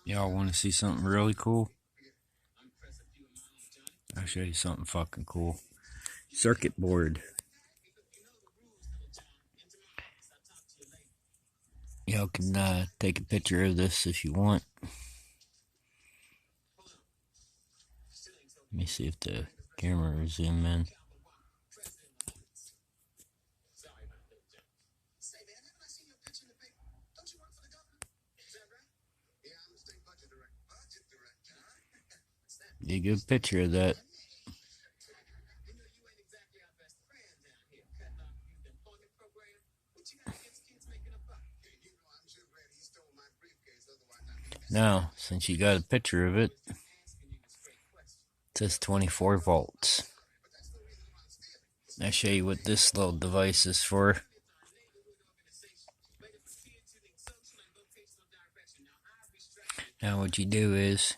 Y'all want to see something really cool? I'll show you something fucking cool. Circuit board. Y'all can take a picture of this if you want. Let me see if the camera will zoom in. Get a good picture of that. Now, since you got a picture of it, it says 24 volts. I'll show you what this little device is for. Now what you do is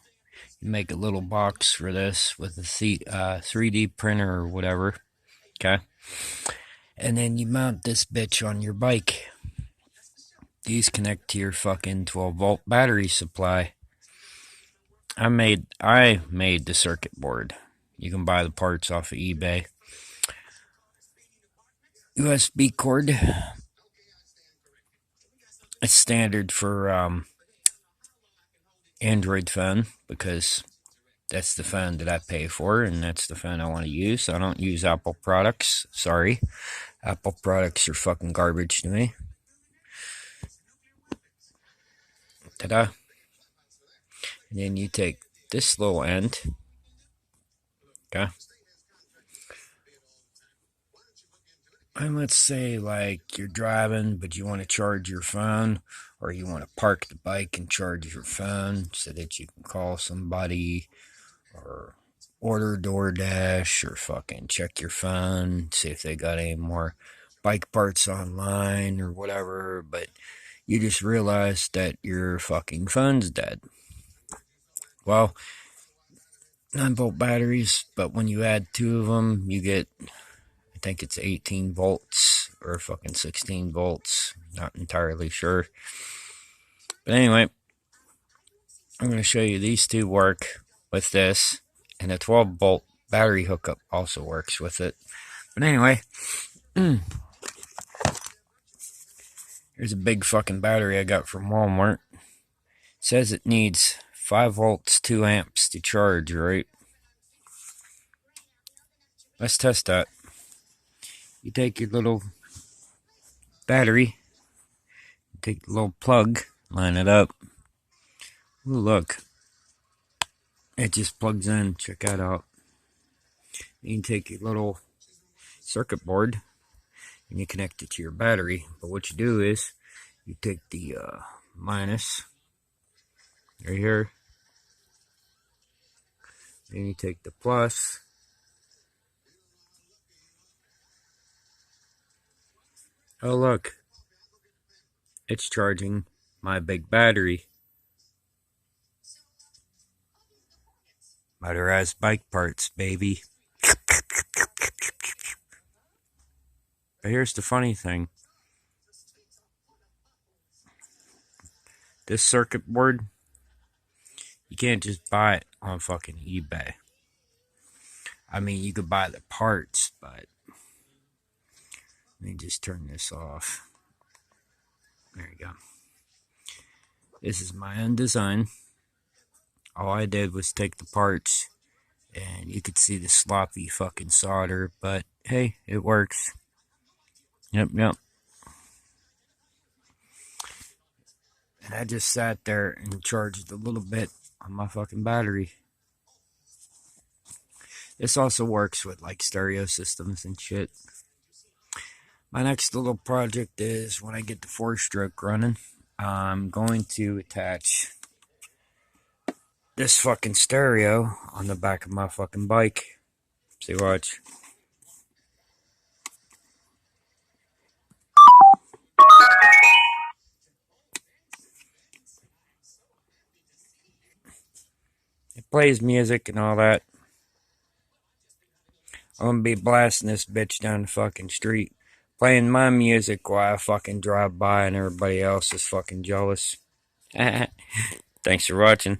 you make a little box for this with a 3D printer or whatever, okay? And then you mount this bitch on your bike. These connect to your fucking 12-volt battery supply. I made the circuit board. You can buy the parts off of eBay. USB cord. It's standard for Android phone because that's the phone that I pay for and that's the phone I want to use. I don't use Apple products. Sorry. Apple products are fucking garbage to me. Ta-da. And then you take this little end. Okay. And let's say like you're driving but you want to charge your phone, or you want to park the bike and charge your phone so that you can call somebody or order DoorDash or fucking check your phone, see if they got any more bike parts online or whatever, but you just realized that your fucking phone's dead. Well, 9-volt batteries, but when you add two of them, you get, I think it's 18 volts or fucking 16 volts. Not entirely sure. But anyway, I'm going to show you these two work with this, and a 12-volt battery hookup also works with it. But anyway, here's a big fucking battery I got from Walmart. It says it needs 5 volts, 2 amps to charge, right? Let's test that. You take your little battery, take the little plug, line it up. Ooh, look. It just plugs in. Check that out. You can take your little circuit board and you connect it to your battery. But what you do is you take the minus right here. Then you take the plus. Oh, look. It's charging my big battery. Motorized bike parts, baby. But here's the funny thing. This circuit board, you can't just buy it on fucking eBay. I mean, you could buy the parts, but let me just turn this off. There you go. This is my own design. All I did was take the parts, and you could see the sloppy fucking solder, but hey, it works. Yep. And I just sat there and charged a little bit on my fucking battery. This also works with like stereo systems and shit. My next little project is when I get the 4-stroke running, I'm going to attach this fucking stereo on the back of my fucking bike. See, watch. It plays music and all that. I'm gonna be blasting this bitch down the fucking street, playing my music while I fucking drive by and everybody else is fucking jealous. Thanks for watching.